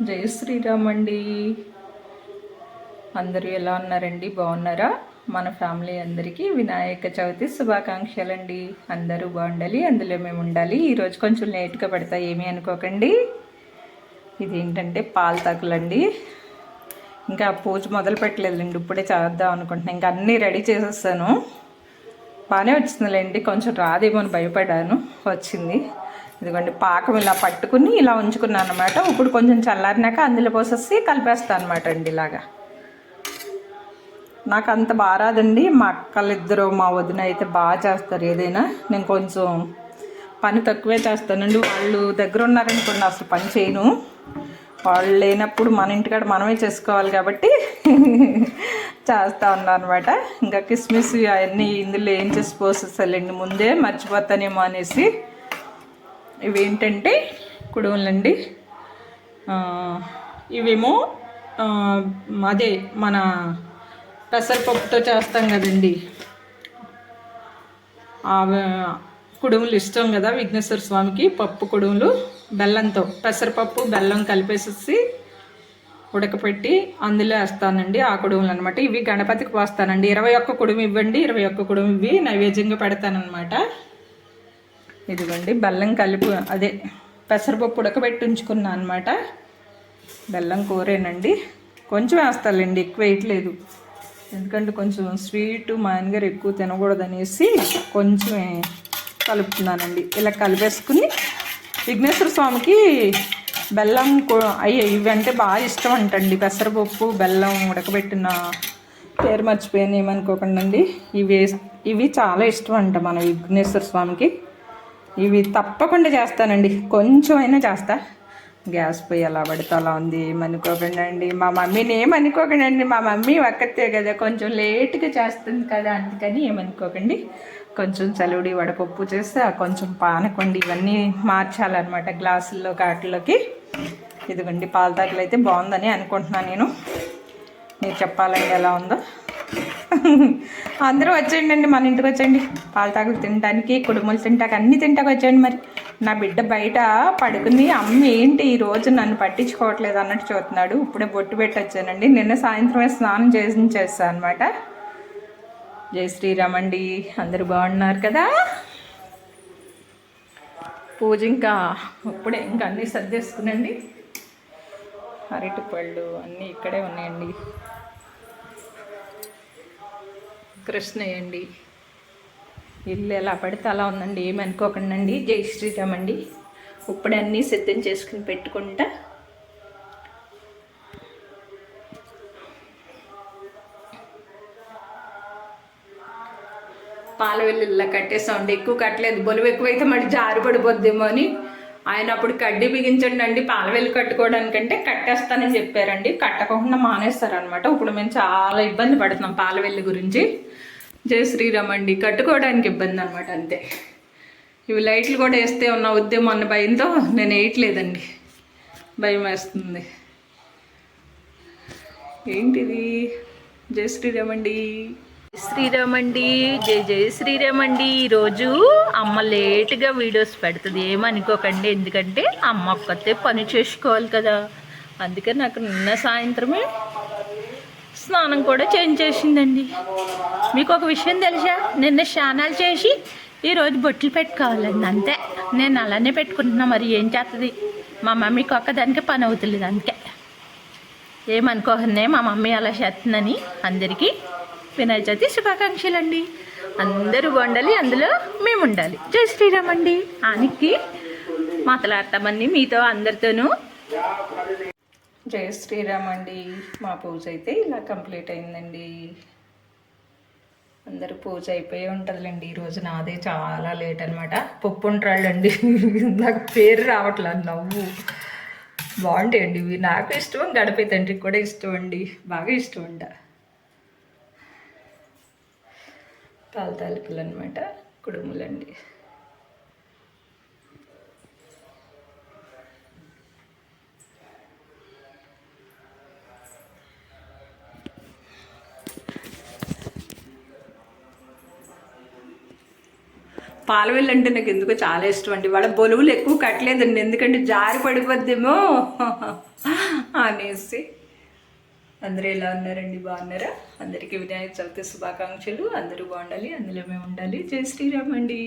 జై శ్రీరామ్ అండి. అందరూ ఎలా ఉన్నారండి? బాగున్నారా? మన ఫ్యామిలీ అందరికీ వినాయక చవితి శుభాకాంక్షలండి. అందరూ బాగుండాలి, అందులో మేము ఉండాలి. ఈరోజు కొంచెం లేట్గా పెడతా, ఏమీ అనుకోకండి. ఇదేంటంటే పాల తాకులండి. ఇంకా పూజ మొదలు పెట్టలేదండి, ఇప్పుడే చేద్దాం అనుకుంటున్నాను. ఇంకా అన్నీ రెడీ చేసేస్తాను. బాగానే వచ్చిందిలేండి, కొంచెం రాదేమో అని భయపడ్డాను, వచ్చింది. ఇదిగోండి పాకం ఇలా పట్టుకుని ఇలా ఉంచుకున్నాను అనమాట. ఇప్పుడు కొంచెం చల్లారినాక అందులో పోసేసి కలిపేస్తాను అనమాట అండి. ఇలాగా నాకు అంత బాగా రాదండి. మా అక్కలిద్దరు మా వదిన అయితే బాగా చేస్తారు ఏదైనా. నేను కొంచెం పని తక్కువే చేస్తానండి. వాళ్ళు దగ్గర ఉన్నారనుకోండి అసలు పని చేయను. వాళ్ళు లేనప్పుడు మన ఇంటికాడ మనమే చేసుకోవాలి కాబట్టి చేస్తూ ఉన్నాను అనమాట. ఇంకా కిస్మిస్ అవన్నీ ఇందులో ఏం చేసి పోసేస్తాలండి, ముందే మర్చిపోతానేమో అనేసి. ఇవేంటంటే కుడుములండి. ఇవేమో అదే మన పెసరపప్పుతో చేస్తాం కదండి, కుడుములు ఇష్టం కదా విఘ్నేశ్వర స్వామికి. పప్పు కుడుములు బెల్లంతో, పెసరపప్పు బెల్లం కలిపేసేసి ఉడకపెట్టి అందులో వేస్తానండి. ఆ కుడుములు అనమాట. ఇవి గణపతికి పోస్తానండి. 21 కుడుము ఇవ్వండి, 21 కుడుము ఇవి నైవేద్యంగా పెడతానమాట. ఇదిగోండి బెల్లం కలిపి అదే పెసరపప్పు ఉడకబెట్టి ఉంచుకున్నాను అనమాట. బెల్లం కూరేనండి. కొంచెం వేస్తానండి, ఎక్కువ వేయట్లేదు. ఎందుకంటే కొంచెం స్వీటు మా ఆయనగారు ఎక్కువ తినకూడదనేసి కొంచెం కలుపుతున్నానండి. ఇలా కలిపేసుకుని విఘ్నేశ్వర స్వామికి బెల్లం ఇవి అంటే బాగా ఇష్టం అంటండి. పెసరపప్పు బెల్లం ఉడకబెట్టిన పేరు మర్చిపోయాను, ఏమనుకోకండి. ఇవి చాలా ఇష్టం అంట మన విఘ్నేశ్వర స్వామికి. ఇవి తప్పకుండా చేస్తానండి, కొంచెం అయినా చేస్తా. గ్యాస్ పొయ్యి అలా పడితే అలా ఉంది, ఏమనుకోకండి అండి. మా మమ్మీని ఏమనుకోకండి అండి, మా మమ్మీ ఒక్కతే కదా, కొంచెం లేట్గా చేస్తుంది కదా, అందుకని ఏమనుకోకండి. కొంచెం చలివిడి వడపప్పు చేస్తే కొంచెం పానకండి ఇవన్నీ మార్చాలన్నమాట గ్లాసుల్లో కాటిలోకి. ఇదిగోండి పాలతాకులు అయితే బాగుందని అనుకుంటున్నాను నేను. మీరు చెప్పాలండి ఎలా ఉందో. అందరూ వచ్చేయండి అండి, మన ఇంటికి వచ్చేయండి పాలతాకులు తినడానికి, కుడుములు తింటాక అన్నీ తింటాక వచ్చేయండి. మరి నా బిడ్డ బయట పడుకుని అమ్మ ఏంటి ఈరోజు నన్ను పట్టించుకోవట్లేదు అన్నట్టు చూస్తున్నాడు. ఇప్పుడే బొట్టు పెట్టి వచ్చానండి. నిన్న సాయంత్రమే స్నానం చేస్తాను అనమాట. జై శ్రీరామ్ అండి. అందరూ బాగున్నారు కదా? పూజ ఇంకా ఇప్పుడే ఇంకా అన్నీ సర్దేసుకునండి. అరటి పళ్ళు అన్నీ ఇక్కడే ఉన్నాయండి. కృష్ణయ్య అండి. ఇల్లు ఎలా పడితే అలా ఉందండి, ఏమనుకోకండి అండి. జై శ్రీరామ్ అండి. ఇప్పుడే అన్నీ సిద్ధం చేసుకుని పెట్టుకుంటా. పాల వెల్లుల్లా కట్టేసామండి. ఎక్కువ కట్టలేదు, బొలువు ఎక్కువైతే మళ్ళీ జారి పడిపోద్దేమో అని. ఆయన అప్పుడు కడ్డీ బిగించండి అండి పాల వెల్లు కట్టుకోవడానికంటే కట్టేస్తానని చెప్పారండి. కట్టకుండా మానేస్తారనమాట. ఇప్పుడు మేము చాలా ఇబ్బంది పడుతున్నాం పాల వెల్లు గురించి. జై శ్రీరామ్ అండి. కట్టుకోవడానికి ఇబ్బంది అనమాట, అంతే. ఇవి లైట్లు కూడా వేస్తే ఉన్న ఉద్యమం అన్న భయంతో నేను వేయట్లేదండి, భయం వేస్తుంది. ఏంటిది? జై శ్రీరామ్ అండి. శ్రీరామ్ అండి. జై జై శ్రీరామ్ అండి. ఈరోజు అమ్మ లేట్గా వీడియోస్ పెడుతుంది, ఏమనుకోకండి. ఎందుకంటే అమ్మ ఒక్కతే పని చేసుకోవాలి కదా, అందుకని నాకు నిన్న సాయంత్రమే స్నానం కూడా చేంజ్ చేసిందండి. మీకు ఒక విషయం తెలుసా, నిన్న స్నానాలు చేసి ఈరోజు బొట్లు పెట్టుకోవాలండి, అంతే. నేను అలానే పెట్టుకుంటున్నా, మరి ఏం చేస్తుంది. మా మమ్మీకి ఒక్కదానికే పని అవుతుంది, అందుకే. ఏమనుకోకనే మా మమ్మీ అలా చేస్తుందని. అందరికీ వినాయక చవితి శుభాకాంక్షలు అండి. అందరూ బాగుండాలి, అందులో మేము ఉండాలి. జై శ్రీరామ్ అండి. ఆనికి మాట్లాడతామని మీతో అందరితోనూ. జై శ్రీరామ్ అండి. మా పూజ అయితే ఇలా కంప్లీట్ అయిందండి. అందరూ పూజ అయిపోయి ఉంటుందిలేండి. ఈరోజు నాదే చాలా లేట్ అనమాట. పప్పు ఉంటాళ్ళండి, నాకు పేరు రావట్లేదు. నవ్వు బాగుంటాయండి ఇవి, నాకు ఇష్టం. గడపే తండ్రికి కూడా ఇష్టం అండి, బాగా ఇష్టం అంట. పాల తాలికలు అనమాట, కుడుములండి. పాలవెల్లి అంటే నాకు ఎందుకో చాలా ఇష్టం అండి. వాళ్ళ బొలువులు ఎక్కువ కట్టలేదండి, ఎందుకంటే జారి పడిపోద్దేమో అనేసి. అందరూ ఎలా ఉన్నారండి, బాగున్నారా? అందరికీ వినాయక చవితి శుభాకాంక్షలు. అందరూ బాగుండాలి, అందులో మేము ఉండాలి. జై శ్రీరామ్ అండి.